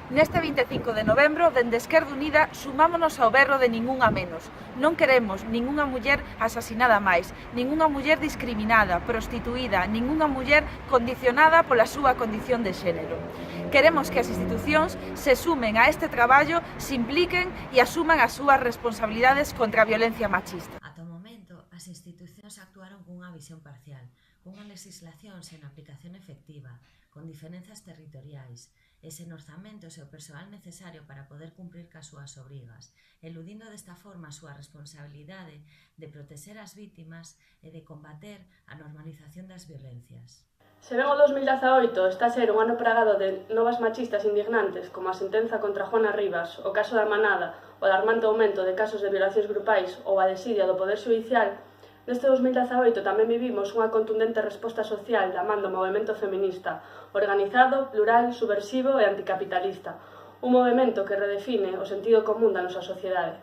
Neste 25 de novembro, dende Esquerda Unida, sumámonos ao berro de ningunha menos. Non queremos ningunha muller asasinada máis, ningunha muller discriminada, prostituída, ningunha muller condicionada pola súa condición de xénero. Queremos que as institucións se sumen a este traballo, se impliquen e asuman as súas responsabilidades contra a violencia machista. Ata o momento, as institucións actuaron cunha visión parcial, cunha legislación sen aplicación efectiva, con diferenzas territoriais, e sen orzamentos e o persoal necesario para poder cumprir cas súas obrigas, eludindo desta forma a súa responsabilidade de protexer as vítimas e de combater a normalización das violencias. Se ben o 2018 está a ser un ano plagado de novas machistas indignantes, como a sentenza contra Juana Rivas, o caso da Manada, o alarmante aumento de casos de violacións grupais ou a desidia do Poder Xudicial, neste 2018 tamén vivimos unha contundente resposta social da man do movemento feminista, organizado, plural, subversivo e anticapitalista, un movemento que redefine o sentido común da nosa sociedade.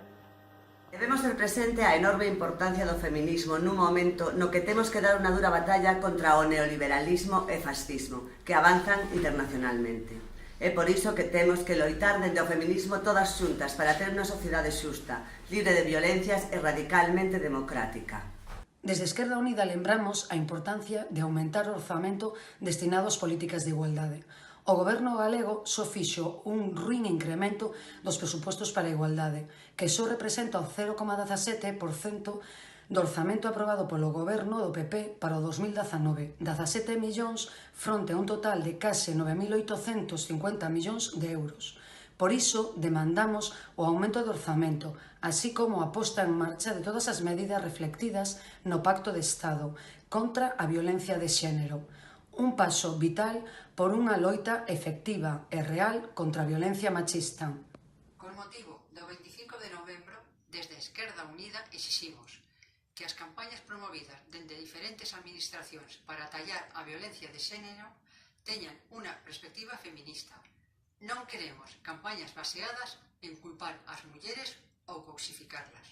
Debemos ter presente a enorme importancia do feminismo nun momento no que temos que dar unha dura batalla contra o neoliberalismo e fascismo que avanzan internacionalmente. É por iso que temos que loitar dende o feminismo todas xuntas para ter unha sociedade xusta, libre de violencias e radicalmente democrática. Desde Esquerda Unida lembramos a importancia de aumentar o orzamento destinado ás políticas de igualdade. O Goberno galego só fixo un ruín incremento dos presupostos para a igualdade, que só representa o 0,17% do orzamento aprobado polo Goberno do PP para o 2019, 17 millóns fronte a un total de case 9.850 millóns de euros. Por iso, demandamos o aumento do orzamento, así como a posta en marcha de todas as medidas reflectidas no Pacto de Estado contra a violencia de xénero. Un paso vital por unha loita efectiva e real contra a violencia machista. Con motivo do 25 de novembro, desde Esquerda Unida exiximos que as campañas promovidas dende diferentes administracións para atallar a violencia de xénero teñan unha perspectiva feminista. Non queremos campañas baseadas en culpar ás mulleres ou coxificarlas.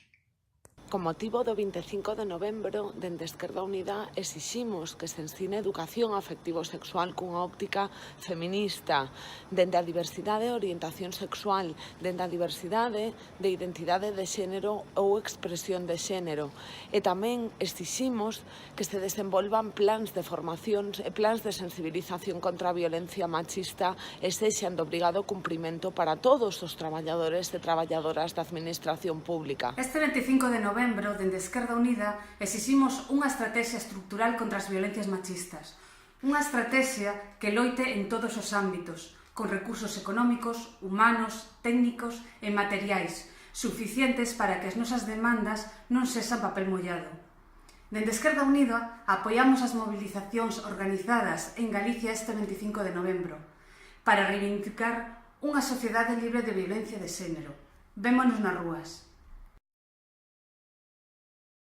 Con motivo do 25 de novembro, dende Esquerda Unida, exiximos que se ensine educación afectivo-sexual cunha óptica feminista, dende a diversidade de orientación sexual, dende a diversidade de identidade de xénero ou expresión de xénero. E tamén exiximos que se desenvolvan plans de formación e plans de sensibilización contra a violencia machista e sexan de obrigado cumprimento para todos os traballadores e traballadoras da administración pública. Este 25 de novembro, dende Esquerda Unida, exiximos unha estrategia estructural contra as violencias machistas. Unha estrategia que loite en todos os ámbitos, con recursos económicos, humanos, técnicos e materiais, suficientes para que as nosas demandas non sexan papel mollado. Dende Esquerda Unida, apoiamos as movilizacións organizadas en Galicia este 25 de novembro, para reivindicar unha sociedade libre de violencia de xénero. Vémonos nas rúas.